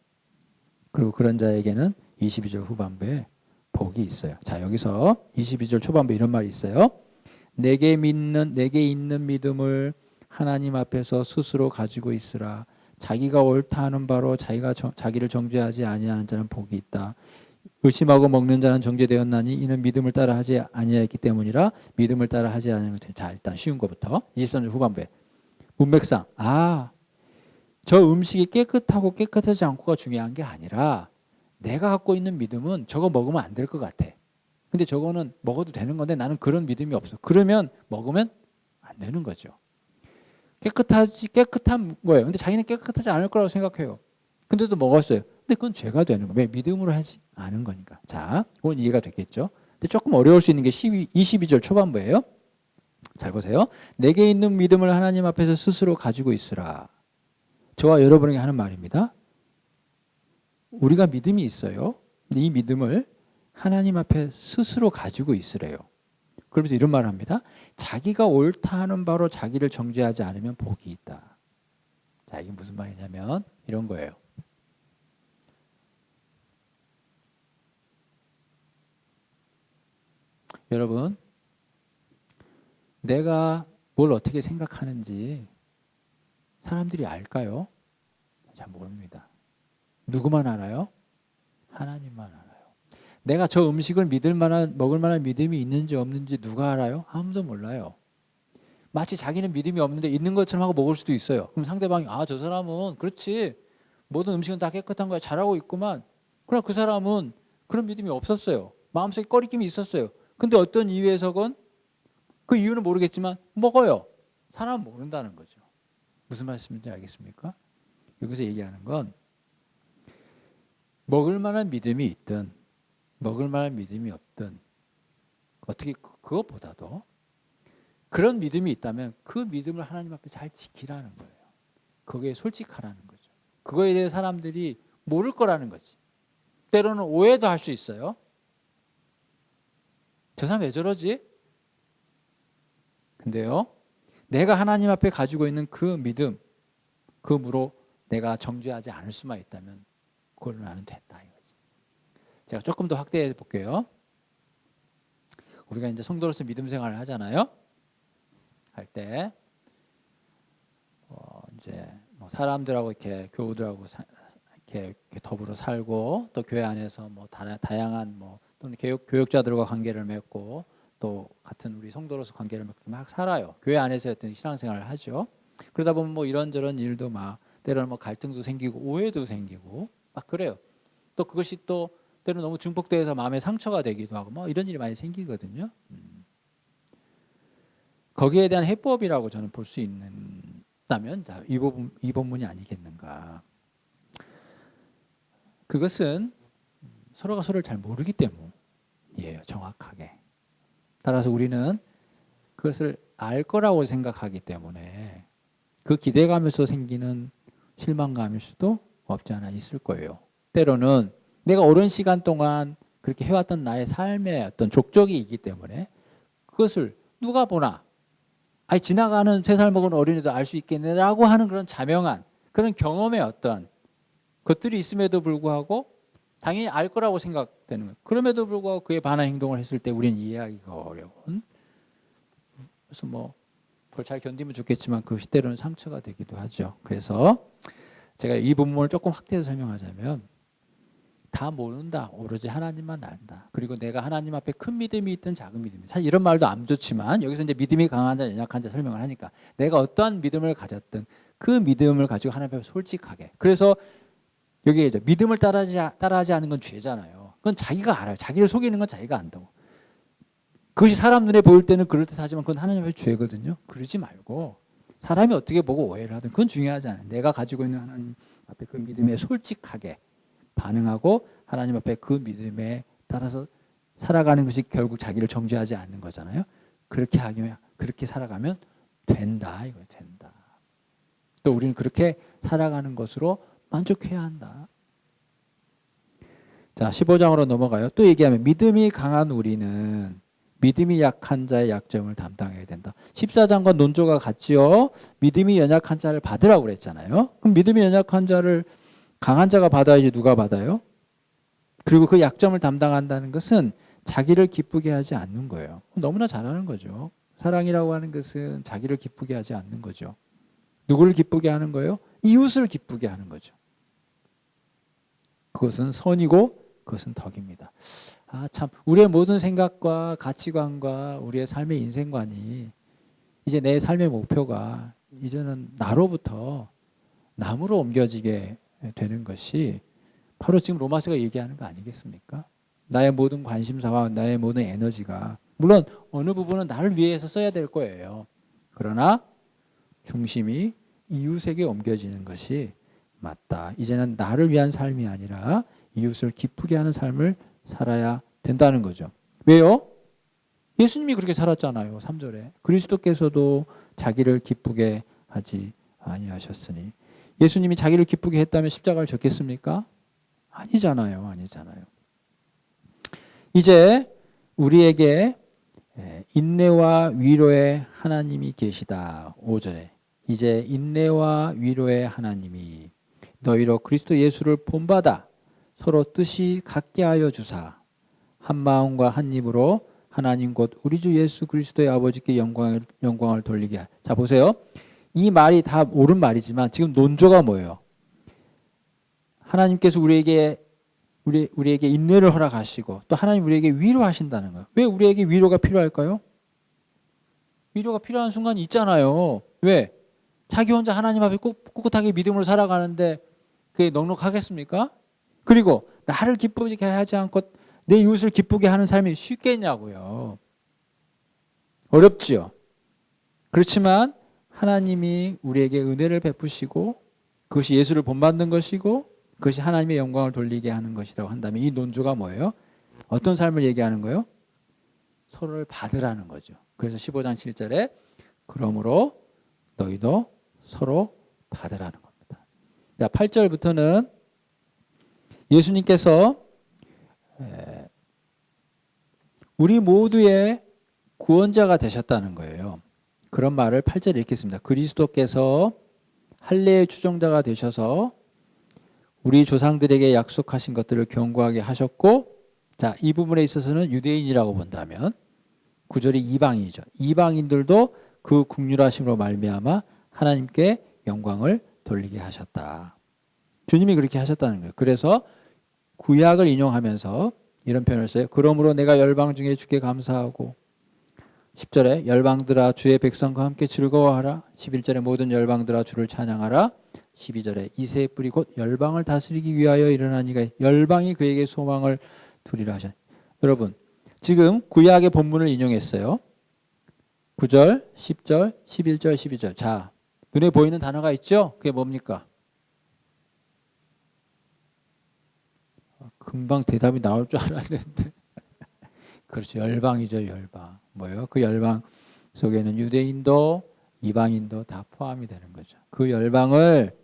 그리고 그런 자에게는 22절 후반부에 복이 있어요. 자, 여기서 22절 초반부에 이런 말이 있어요. 내게 있는 믿음을 하나님 앞에서 스스로 가지고 있으라. 자기가 옳다 하는 바로 자기를 정죄하지 아니하는 자는 복이 있다. 의심하고 먹는 자는 정죄되었나니 이는 믿음을 따라 하지 아니하였기 때문이라. 믿음을 따라 하지 않는 것. 자, 일단 쉬운 것부터 23절 후반부에 문맥상 저 음식이 깨끗하고 깨끗하지 않고가 중요한 게 아니라 내가 갖고 있는 믿음은 저거 먹으면 안 될 것 같아. 근데 저거는 먹어도 되는 건데 나는 그런 믿음이 없어. 그러면 먹으면 안 되는 거죠. 깨끗한 거예요. 근데 자기는 깨끗하지 않을 거라고 생각해요. 근데도 먹었어요. 근데 그건 죄가 되는 거예요. 왜? 믿음으로 하지 않은 거니까. 자, 그건 이해가 됐겠죠. 근데 조금 어려울 수 있는 게 22절 초반부예요. 잘 보세요. 내게 있는 믿음을 하나님 앞에서 스스로 가지고 있으라. 저와 여러분에게 하는 말입니다. 우리가 믿음이 있어요. 근데 이 믿음을 하나님 앞에 스스로 가지고 있으래요. 그러면서 이런 말을 합니다. 자기가 옳다 하는 바로 자기를 정죄하지 않으면 복이 있다. 자, 이게 무슨 말이냐면 이런 거예요. 여러분, 내가 뭘 어떻게 생각하는지 사람들이 알까요? 잘 모릅니다. 누구만 알아요? 하나님만 알아요. 내가 저 음식을 먹을 만한 믿음이 있는지 없는지 누가 알아요? 아무도 몰라요. 마치 자기는 믿음이 없는데 있는 것처럼 하고 먹을 수도 있어요. 그럼 상대방이 저 사람은 그렇지, 모든 음식은 다 깨끗한 거야, 잘하고 있구만. 그러나 그 사람은 그런 믿음이 없었어요. 마음속에 꺼리낌이 있었어요. 근데 어떤 이유에서건 그 이유는 모르겠지만 먹어요. 사람은 모른다는 거죠. 무슨 말씀인지 알겠습니까? 여기서 얘기하는 건 먹을 만한 믿음이 있든 먹을 만한 믿음이 없든 어떻게 그것보다도 그런 믿음이 있다면 그 믿음을 하나님 앞에 잘 지키라는 거예요. 거기에 솔직하라는 거죠. 그거에 대해 사람들이 모를 거라는 거지. 때로는 오해도 할 수 있어요. 저 사람 왜 저러지? 근데요, 내가 하나님 앞에 가지고 있는 그 믿음, 그 무로 내가 정죄하지 않을 수만 있다면 그걸로 나는 됐다 이거지. 제가 조금 더 확대해 볼게요. 우리가 이제 성도로서 믿음 생활을 하잖아요. 할 때 이제 뭐 사람들하고 이렇게 교우들하고 이렇게 더불어 살고 또 교회 안에서 뭐 다양한 뭐 또는 교육자들과 관계를 맺고 또 같은 우리 성도로서 관계를 맺고 막 살아요. 교회 안에서 어떤 신앙생활을 하죠. 그러다 보면 뭐 이런저런 일도 막 때로는 뭐 갈등도 생기고 오해도 생기고 막 그래요. 또 그것이 또 때로는 너무 증폭돼서 마음에 상처가 되기도 하고 뭐 이런 일이 많이 생기거든요. 거기에 대한 해법이라고 저는 볼 수 있다면 이 본문이 아니겠는가. 그것은 서로가 서로를 잘 모르기 때문이에요. 정확하게. 따라서 우리는 그것을 알 거라고 생각하기 때문에 그 기대감에서 생기는 실망감일 수도 없지 않아 있을 거예요. 때로는 내가 오랜 시간 동안 그렇게 해왔던 나의 삶의 어떤 족적이 있기 때문에 그것을 누가 보나, 지나가는 3살 먹은 어린이도 알 수 있겠네라고 하는 그런 자명한 그런 경험의 어떤 것들이 있음에도 불구하고 당연히 알 거라고 생각되는 거예요. 그럼에도 불구하고 그에 반한 행동을 했을 때 우리는 이해하기가 어려운. 그래서 뭐 그걸 잘 견디면 좋겠지만 그것이 때로는 상처가 되기도 하죠. 그래서 제가 이 부분을 조금 확대해서 설명하자면 다 모른다. 오로지 하나님만 안다. 그리고 내가 하나님 앞에 큰 믿음이 있든 작은 믿음이, 사실 이런 말도 안 좋지만 여기서 이제 믿음이 강한 자, 연약한 자 설명을 하니까 내가 어떠한 믿음을 가졌든 그 믿음을 가지고 하나님 앞에 솔직하게. 그래서 여기에 이제 믿음을 따라하지 않는 건 죄잖아요. 그건 자기가 알아요. 자기를 속이는 건 자기가 안다고. 그것이 사람 눈에 보일 때는 그럴듯하지만 그건 하나님 앞에 죄거든요. 그러지 말고 사람이 어떻게 보고 오해를 하든 그건 중요하지 않아요. 내가 가지고 있는 하나님 앞에 그 믿음에 솔직하게 반응하고 하나님 앞에 그 믿음에 따라서 살아가는 것이 결국 자기를 정죄하지 않는 거잖아요. 그렇게 살아가면 된다. 이거 된다. 또 우리는 그렇게 살아가는 것으로 만족해야 한다. 자, 15장으로 넘어가요. 또 얘기하면 믿음이 강한 우리는 믿음이 약한 자의 약점을 담당해야 된다. 14장과 논조가 같지요. 믿음이 연약한 자를 받으라고 그랬잖아요. 그럼 믿음이 연약한 자를 강한 자가 받아야지 누가 받아요? 그리고 그 약점을 담당한다는 것은 자기를 기쁘게 하지 않는 거예요. 너무나 잘하는 거죠. 사랑이라고 하는 것은 자기를 기쁘게 하지 않는 거죠. 누구를 기쁘게 하는 거예요? 이웃을 기쁘게 하는 거죠. 그것은 선이고 그것은 덕입니다. 참 우리의 모든 생각과 가치관과 우리의 삶의 인생관이 이제 내 삶의 목표가 이제는 나로부터 남으로 옮겨지게 되는 것이 바로 지금 로마서가 얘기하는 거 아니겠습니까? 나의 모든 관심사와 나의 모든 에너지가 물론 어느 부분은 나를 위해서 써야 될 거예요. 그러나 중심이 이웃에게 옮겨지는 것이 맞다. 이제는 나를 위한 삶이 아니라 이웃을 기쁘게 하는 삶을 살아야 된다는 거죠. 왜요? 예수님이 그렇게 살았잖아요. 3절에. 그리스도께서도 자기를 기쁘게 하지 아니하셨으니. 예수님이 자기를 기쁘게 했다면 십자가를 졌겠습니까? 아니잖아요. 이제 우리에게 인내와 위로의 하나님이 계시다. 5절에. 이제 인내와 위로의 하나님이 너희로 그리스도 예수를 본받아 서로 뜻이 같게 하여 주사 한 마음과 한 입으로 하나님 곧 우리 주 예수 그리스도의 아버지께 영광을 돌리게 하라. 자 보세요. 이 말이 다 옳은 말이지만 지금 논조가 뭐예요? 하나님께서 우리에게 인내를 허락하시고 또 하나님 우리에게 위로하신다는 거예요. 왜 우리에게 위로가 필요할까요? 위로가 필요한 순간이 있잖아요. 왜? 자기 혼자 하나님 앞에 꿋꿋하게 믿음으로 살아가는데 그게 넉넉하겠습니까? 그리고 나를 기쁘게 하지 않고 내 이웃을 기쁘게 하는 삶이 쉽겠냐고요. 어렵지요. 그렇지만 하나님이 우리에게 은혜를 베푸시고 그것이 예수를 본받는 것이고 그것이 하나님의 영광을 돌리게 하는 것이라고 한다면 이 논조가 뭐예요? 어떤 삶을 얘기하는 거예요? 서로를 받으라는 거죠. 그래서 15장 7절에 그러므로 너희도 서로 받으라는 겁니다. 자, 8절부터는 예수님께서 우리 모두의 구원자가 되셨다는 거예요. 그런 말을 8절에 읽겠습니다. 그리스도께서 할례의 추종자가 되셔서 우리 조상들에게 약속하신 것들을 견고하게 하셨고, 자, 이 부분에 있어서는 유대인이라고 본다면 9절이 이방인이죠. 이방인들도 그 긍휼하심으로 말미암아 하나님께 영광을 돌리게 하셨다. 주님이 그렇게 하셨다는 거예요. 그래서 구약을 인용하면서 이런 표현을 써요. 그러므로 내가 열방 중에 주께 감사하고 10절에 열방들아 주의 백성과 함께 즐거워하라. 11절에 모든 열방들아 주를 찬양하라. 12절에 이새의 뿌리 곧 열방을 다스리기 위하여 일어나니가 열방이 그에게 소망을 두리라 하셨. 여러분 지금 구약의 본문을 인용했어요. 9절, 10절, 11절, 12절. 자, 눈에 보이는 단어가 있죠? 그게 뭡니까? 금방 대답이 나올 줄 알았는데 그렇죠. 열방이죠. 열방. 뭐예요? 그 열방 속에는 유대인도 이방인도 다 포함이 되는 거죠. 그 열방을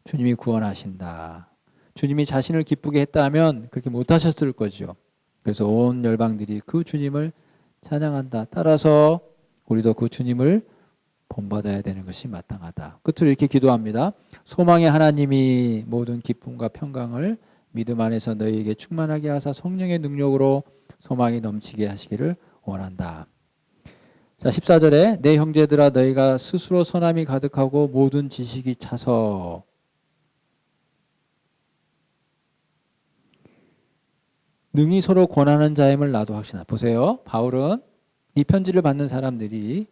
주님이 구원하신다. 주님이 자신을 기쁘게 했다면 그렇게 못하셨을 거죠. 그래서 온 열방들이 그 주님을 찬양한다. 따라서 우리도 그 주님을 본받아야 되는 것이 마땅하다. 끝으로 이렇게 기도합니다. 소망의 하나님이 모든 기쁨과 평강을 믿음 안에서 너희에게 충만하게 하사 성령의 능력으로 소망이 넘치게 하시기를 원한다. 자, 14절에 내 형제들아 너희가 스스로 선함이 가득하고 모든 지식이 차서 능히 서로 권하는 자임을 나도 확신하라. 보세요. 바울은 이 편지를 받는 사람들이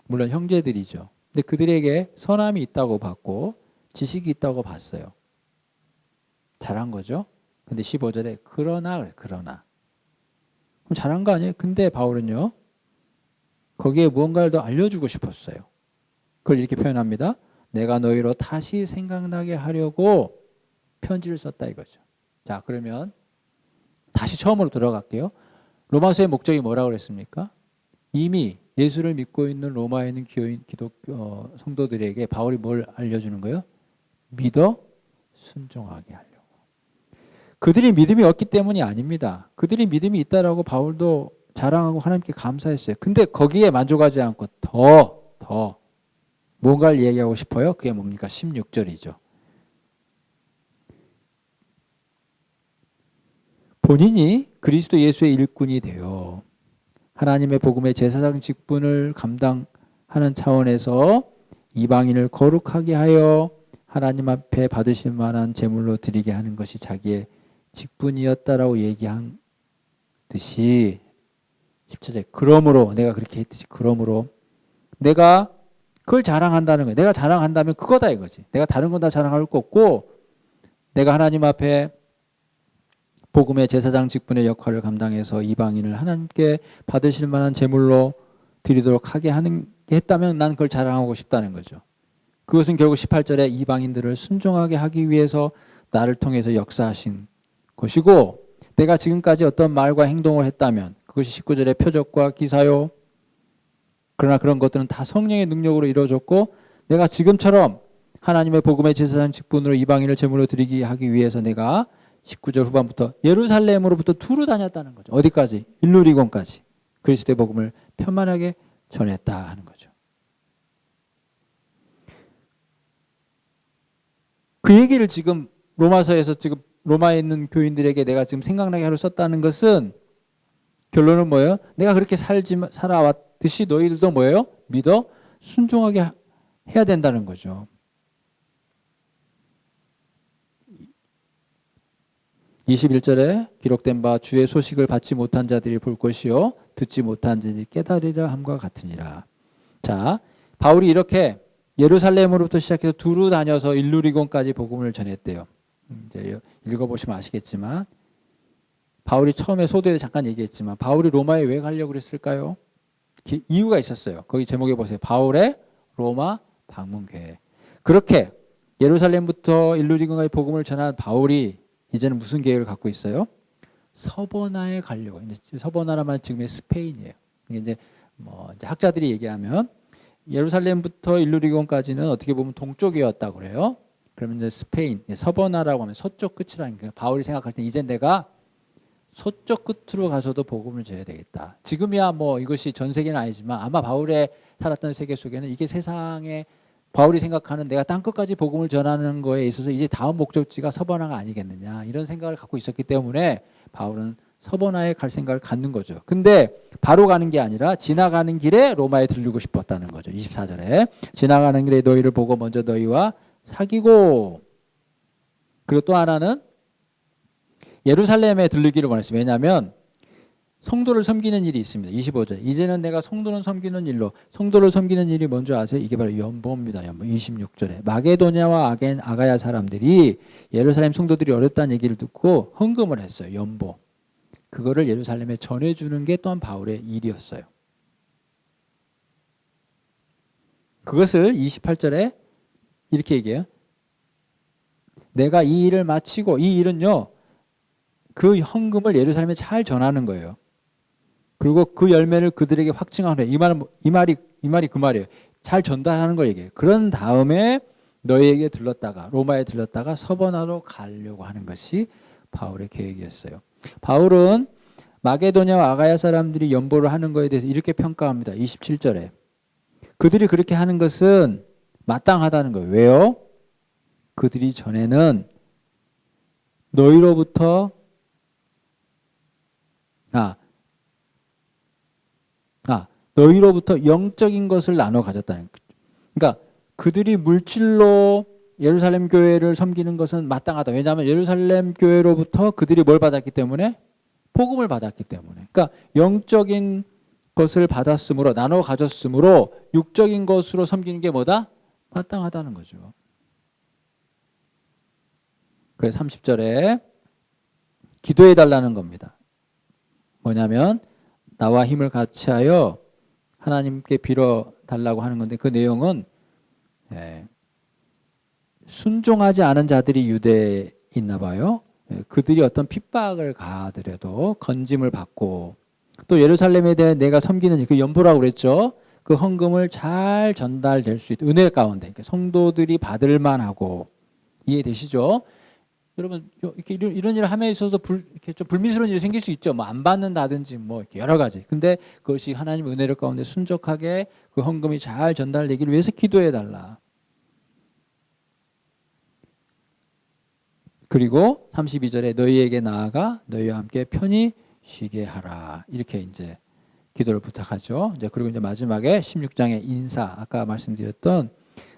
물론 형제들이죠. 근데 그들에게 선함이 있다고 봤고 지식이 있다고 봤어요. 잘한 거죠. 근데 15절에 그러나 그럼 잘한 거 아니에요? 근데 바울은요. 거기에 무언가를 더 알려주고 싶었어요. 그걸 이렇게 표현합니다. 내가 너희로 다시 생각나게 하려고 편지를 썼다 이거죠. 자, 그러면 다시 처음으로 돌아갈게요. 로마서의 목적이 뭐라고 그랬습니까? 이미 예수를 믿고 있는 로마에 있는 기독교 성도들에게 바울이 뭘 알려주는 거예요? 믿어 순종하게 하려고. 그들이 믿음이 없기 때문이 아닙니다. 그들이 믿음이 있다라고 바울도 자랑하고 하나님께 감사했어요. 근데 거기에 만족하지 않고 더 뭔가를 얘기하고 싶어요. 그게 뭡니까? 16절이죠. 본인이 그리스도 예수의 일꾼이 되어 하나님의 복음의 제사장 직분을 감당하는 차원에서 이방인을 거룩하게 하여 하나님 앞에 받으실 만한 제물로 드리게 하는 것이 자기의 직분이었다라고 얘기한 듯이 10절에 그러므로 내가 그렇게 했듯이 그러므로 내가 그걸 자랑한다는 거예요. 내가 자랑한다면 그거다 이거지. 내가 다른 건 다 자랑할 거 없고 내가 하나님 앞에 복음의 제사장 직분의 역할을 감당해서 이방인을 하나님께 받으실 만한 제물로 드리도록 하게 하는 게 했다면 난 그걸 자랑하고 싶다는 거죠. 그것은 결국 18절에 이방인들을 순종하게 하기 위해서 나를 통해서 역사하신 것이고 내가 지금까지 어떤 말과 행동을 했다면 그것이 19절의 표적과 기사요. 그러나 그런 것들은 다 성령의 능력으로 이루어졌고 내가 지금처럼 하나님의 복음의 제사장 직분으로 이방인을 제물로 드리기 하기 위해서 내가 19절 후반부터 예루살렘으로부터 두루 다녔다는 거죠. 어디까지? 일루리곤까지. 그리스도의 복음을 편만하게 전했다 하는 거죠. 그 얘기를 지금 로마서에서 지금 로마에 있는 교인들에게 내가 지금 생각나게 하루 썼다는 것은 결론은 뭐예요? 내가 그렇게 살아왔듯이 너희들도 뭐예요? 믿어 순종하게 해야 된다는 거죠. 21절에 기록된 바 주의 소식을 받지 못한 자들이 볼 것이요 듣지 못한 자들이 깨달으려 함과 같으니라. 자, 바울이 이렇게 예루살렘으로부터 시작해서 두루 다녀서 일루리곤까지 복음을 전했대요. 이제 읽어보시면 아시겠지만 바울이 처음에 소도에 잠깐 얘기했지만 바울이 로마에 왜 가려고 그랬을까요? 이유가 있었어요. 거기 제목에 보세요. 바울의 로마 방문 계획. 그렇게 예루살렘부터 일루리곤까지 복음을 전한 바울이 이제는 무슨 계획을 갖고 있어요? 서버나에 가려고. 서버나라면 지금의 스페인이에요. 이제 이제 학자들이 얘기하면 예루살렘부터 일루리곤까지는 어떻게 보면 동쪽이었다고 그래요. 그러면 이제 스페인, 서버나라고 하면 서쪽 끝이라는 거예요. 바울이 생각할 때 이제 내가 서쪽 끝으로 가서도 복음을 전해야 되겠다. 지금이야 뭐 이것이 전 세계는 아니지만 아마 바울의 살았던 세계 속에는 이게 세상에 바울이 생각하는 내가 땅 끝까지 복음을 전하는 거에 있어서 이제 다음 목적지가 서버나가 아니겠느냐 이런 생각을 갖고 있었기 때문에 바울은 서버나에 갈 생각을 갖는 거죠. 근데 바로 가는 게 아니라 지나가는 길에 로마에 들르고 싶었다는 거죠. 24절에 지나가는 길에 너희를 보고 먼저 너희와 사귀고, 그리고 또 하나는 예루살렘에 들르기를 원했어요. 왜냐하면 성도를 섬기는 일이 있습니다. 25절. 이제는 내가 성도를 섬기는 일이 뭔지 아세요? 이게 바로 연보입니다. 연보. 26절에 마게도냐와 아가야 사람들이 예루살렘 성도들이 어렵다는 얘기를 듣고 헌금을 했어요. 연보. 그거를 예루살렘에 전해주는 게 또한 바울의 일이었어요. 그것을 28절에 이렇게 얘기해요. 내가 이 일을 마치고, 이 일은요, 그 헌금을 예루살렘에 잘 전하는 거예요. 그리고 그 열매를 그들에게 확증하는 거예요. 이 말이 그 말이에요. 잘 전달하는 걸 얘기해요. 그런 다음에 너희에게 들렀다가 로마에 들렀다가 서버나로 가려고 하는 것이 바울의 계획이었어요. 바울은 마게도냐와 아가야 사람들이 연보를 하는 것에 대해서 이렇게 평가합니다. 27절에 그들이 그렇게 하는 것은 마땅하다는 거예요. 왜요? 그들이 전에는 너희로부터 너희로부터 영적인 것을 나눠 가졌다는 거죠. 그러니까 그들이 물질로 예루살렘 교회를 섬기는 것은 마땅하다. 왜냐하면 예루살렘 교회로부터 그들이 뭘 받았기 때문에? 복음을 받았기 때문에. 그러니까 영적인 것을 받았으므로, 나눠 가졌으므로 육적인 것으로 섬기는 게 뭐다? 마땅하다는 거죠. 그래서 30절에 기도해 달라는 겁니다. 뭐냐면 나와 힘을 같이 하여 하나님께 빌어 달라고 하는 건데, 그 내용은 순종하지 않은 자들이 유대에 있나 봐요. 그들이 어떤 핍박을 가하더라도 건짐을 받고, 또 예루살렘에 대해 내가 섬기는 그 연보라고 그랬죠. 그 헌금을 잘 전달될 수 있는 은혜 가운데, 그러니까 성도들이 받을 만하고, 이해되시죠? 여러분 이렇게 이런 일을 함에 있어서 이렇게 좀 불미스러운 일이 생길 수 있죠. 뭐 안 받는다든지 뭐 이렇게 여러 가지. 근데 그것이 하나님 은혜를 가운데 순적하게 그 헌금이 잘 전달되기를 위해서 기도해 달라. 그리고 32절에 너희에게 나아가 너희와 함께 편히 쉬게 하라. 이렇게 이제 기도를 부탁하죠. 이제 그리고 이제 마지막에 16장의 인사, 아까 말씀드렸던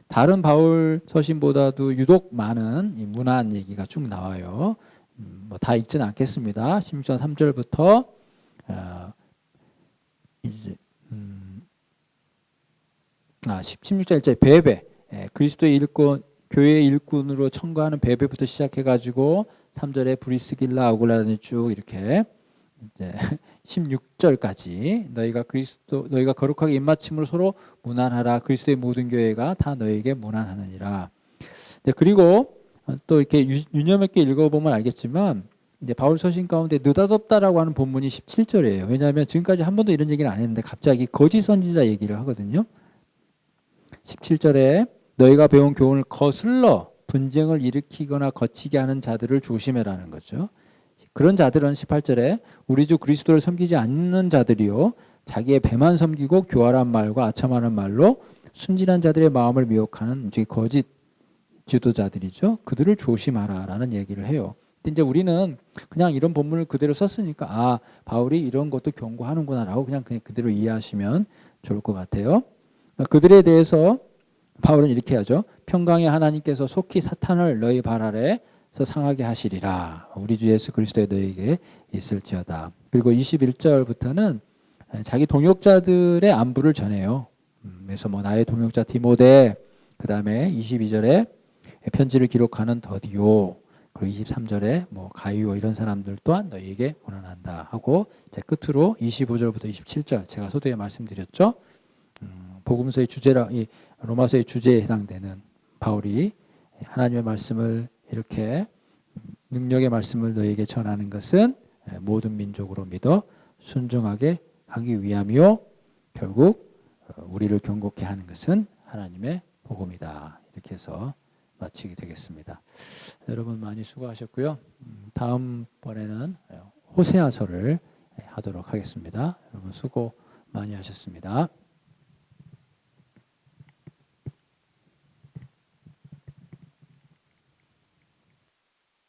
다른 바울 서신보다도 유독 많은 이 문안 얘기가 쭉 나와요. 뭐 다 읽지는 않겠습니다. 16장 3절부터 이제 16장 1절 베베, 그리스도의 일꾼, 교회의 일꾼으로 청구하는 베베부터 시작해가지고 3절에 브리스길라 아굴라니 쭉 이렇게 이제 16절까지 너희가 거룩하게 입맞춤으로 서로 문안하라. 그리스도의 모든 교회가 다 너희에게 문안하느니라. 그리고 또 이렇게 유념 있게 읽어보면 알겠지만 이제 바울 서신 가운데 느닷없다라고 하는 본문이 17절이에요. 왜냐하면 지금까지 한 번도 이런 얘기를 안 했는데 갑자기 거짓 선지자 얘기를 하거든요. 17절에 너희가 배운 교훈을 거슬러 분쟁을 일으키거나 거치게 하는 자들을 조심해라는 거죠. 그런 자들은 18절에 우리 주 그리스도를 섬기지 않는 자들이요 자기의 배만 섬기고 교활한 말과 아첨하는 말로 순진한 자들의 마음을 미혹하는 거짓 지도자들이죠. 그들을 조심하라라는 얘기를 해요. 근데 이제 우리는 그냥 이런 본문을 그대로 썼으니까 아, 바울이 이런 것도 경고하는구나라고 그냥 그대로 이해하시면 좋을 것 같아요. 그들에 대해서 바울은 이렇게 하죠. 평강의 하나님께서 속히 사탄을 너희 발 아래에서 상하게 하시리라. 우리 주 예수 그리스도의 너희에게 있을지어다. 그리고 21절부터는 자기 동역자들의 안부를 전해요. 그래서 뭐 나의 동역자 디모데, 그 다음에 22절에 편지를 기록하는 더디오, 그리고 23절에 뭐 가이오 이런 사람들 또한 너희에게 원한한다 하고, 이제 끝으로 25절부터 27절 제가 소두에 말씀드렸죠. 복음서의 주제라, 이 로마서의 주제에 해당되는 바울이 하나님의 말씀을 이렇게 능력의 말씀을 너희에게 전하는 것은 모든 민족으로 믿어 순종하게 하기 위함이요 결국 우리를 경고케 하는 것은 하나님의 복음이다. 이렇게 해서 마치게 되겠습니다. 여러분 많이 수고하셨고요. 다음번에는 호세아서를 하도록 하겠습니다. 여러분 수고 많이 하셨습니다.